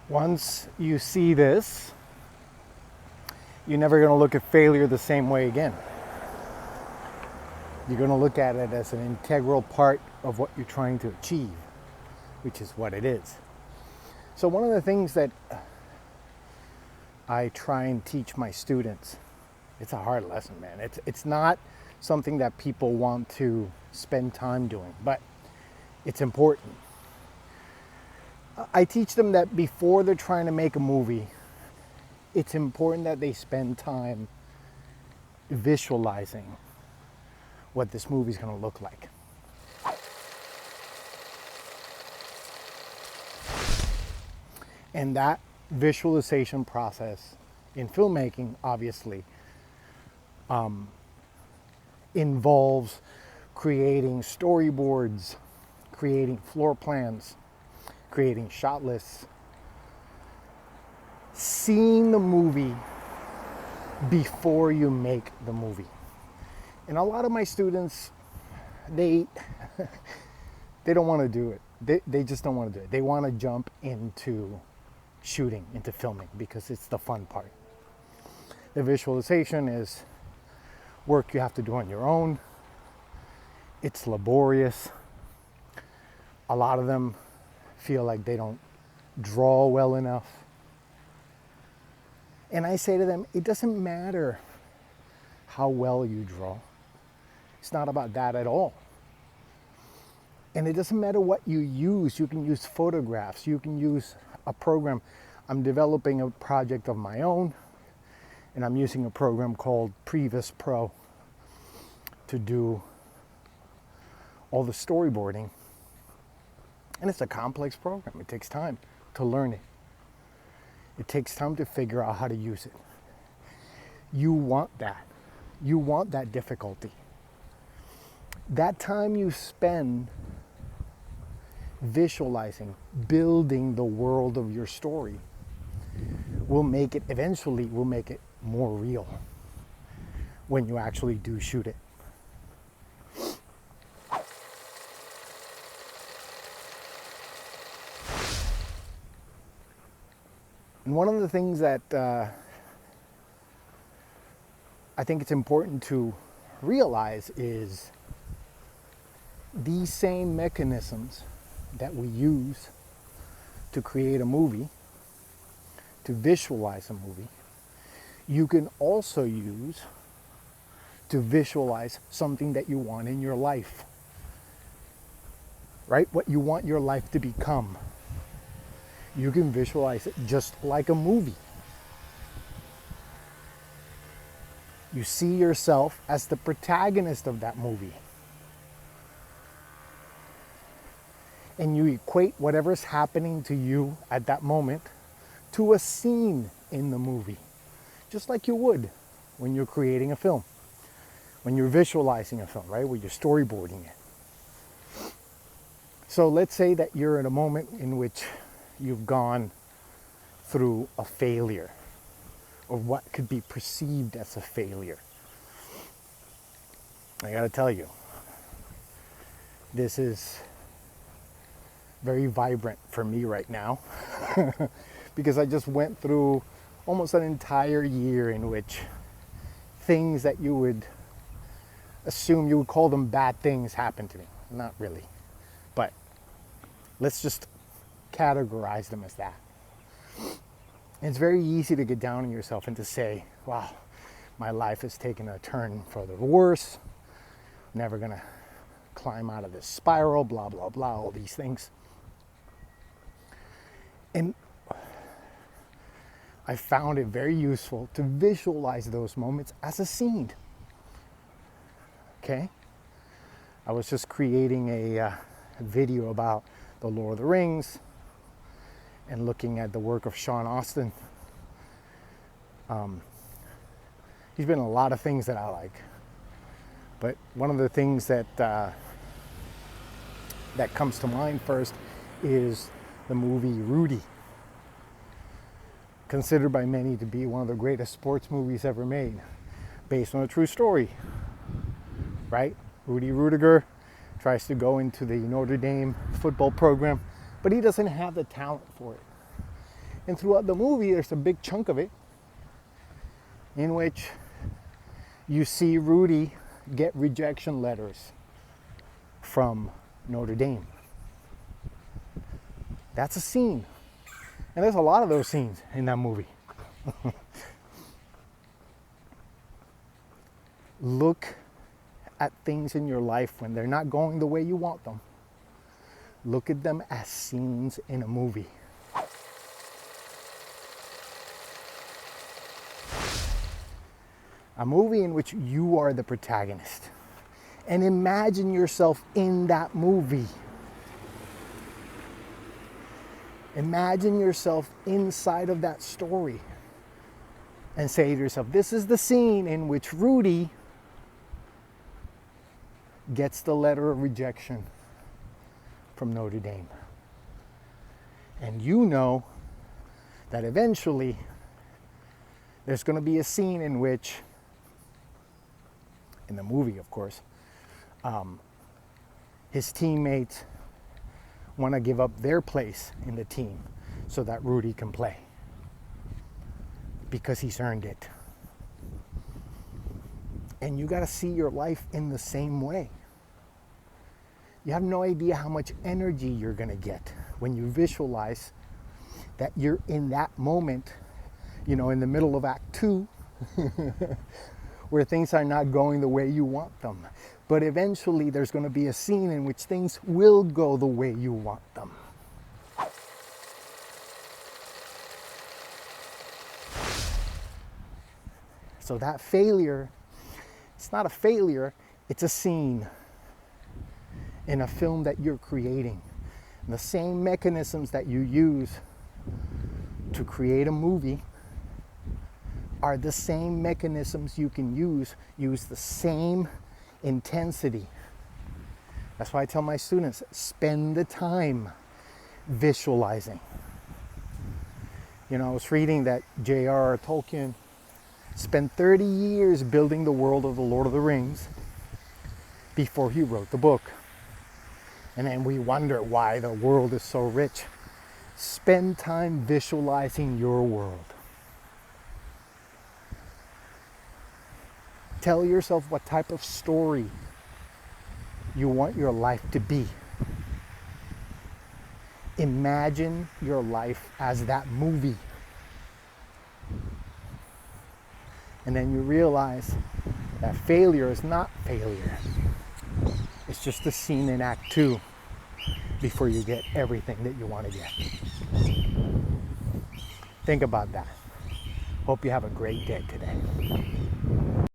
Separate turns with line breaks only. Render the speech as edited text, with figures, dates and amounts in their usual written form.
Once you see this, you're never going to look at failure the same way again. You're going to look at it as an integral part of what you're trying to achieve, which is what it is. So one of the things that I try and teach my students, it's a hard lesson, man. It's not something that people want to spend time doing, but it's important. I teach them that before they're trying to make a movie, it's important that they spend time visualizing what this movie is going to look like. And that visualization process in filmmaking, obviously, involves creating storyboards, creating floor plans, creating shot lists, seeing the movie before you make the movie. And a lot of my students, they don't want to do it. They just don't want to do it. They want to jump into shooting, into filming, because it's the fun part. The visualization is work you have to do on your own. It's laborious. A lot of them feel like they don't draw well enough. And I say to them, it doesn't matter how well you draw. It's not about that at all. And it doesn't matter what you use. You can use photographs. You can use a program. I'm developing a project of my own, and I'm using a program called Previs Pro to do all the storyboarding. And it's a complex program. It takes time to learn it. It takes time to figure out how to use it. You want that. You want that difficulty. That time you spend visualizing, building the world of your story will make it, eventually will make it more real when you actually do shoot it. And one of the things that I think it's important to realize is these same mechanisms that we use to create a movie, to visualize a movie, you can also use to visualize something that you want in your life, right? What you want your life to become. You can visualize it just like a movie. You see yourself as the protagonist of that movie. And you equate whatever's happening to you at that moment to a scene in the movie, just like you would when you're creating a film, when you're visualizing a film, right? When you're storyboarding it. So let's say that you're in a moment in which you've gone through a failure, or what could be perceived as a failure. I gotta tell you, this is very vibrant for me right now because I just went through almost an entire year in which things that you would assume you would call them bad things happened to me. Not really, but let's just categorize them as that. And it's very easy to get down on yourself and to say, wow, my life has taken a turn for the worse. Never gonna climb out of this spiral, blah, blah, blah, all these things. And I found it very useful to visualize those moments as a scene. Okay? I was just creating a video about the Lord of the Rings and looking at the work of Sean Astin. He's been in a lot of things that I like. But one of the things that comes to mind first is the movie Rudy, considered by many to be one of the greatest sports movies ever made, based on a true story, right? Rudy Rudiger tries to go into the Notre Dame football program, but he doesn't have the talent for it. And throughout the movie, there's a big chunk of it in which you see Rudy get rejection letters from Notre Dame. That's a scene. And there's a lot of those scenes in that movie. Look at things in your life when they're not going the way you want them. Look at them as scenes in a movie. A movie in which you are the protagonist. And imagine yourself in that movie. Imagine yourself inside of that story. And say to yourself, this is the scene in which Rudy gets the letter of rejection from Notre Dame. And you know that eventually there's going to be a scene in which, in the movie of course, his teammates want to give up their place in the team so that Rudy can play because he's earned it. And you got to see your life in the same way. You have no idea how much energy you're going to get when you visualize that you're in that moment, you know, in the middle of Act 2, where things are not going the way you want them. But eventually there's going to be a scene in which things will go the way you want them. So that failure, it's not a failure, it's a scene in a film that you're creating. And the same mechanisms that you use to create a movie are the same mechanisms you can use the same intensity. That's why I tell my students, spend the time visualizing. You know, I was reading that J.R.R. Tolkien spent 30 years building the world of the Lord of the Rings before he wrote the book. And then we wonder why the world is so rich. Spend time visualizing your world. Tell yourself what type of story you want your life to be. Imagine your life as that movie. And then you realize that failure is not failure. It's just a scene in Act 2 before you get everything that you want to get. Think about that. Hope you have a great day today.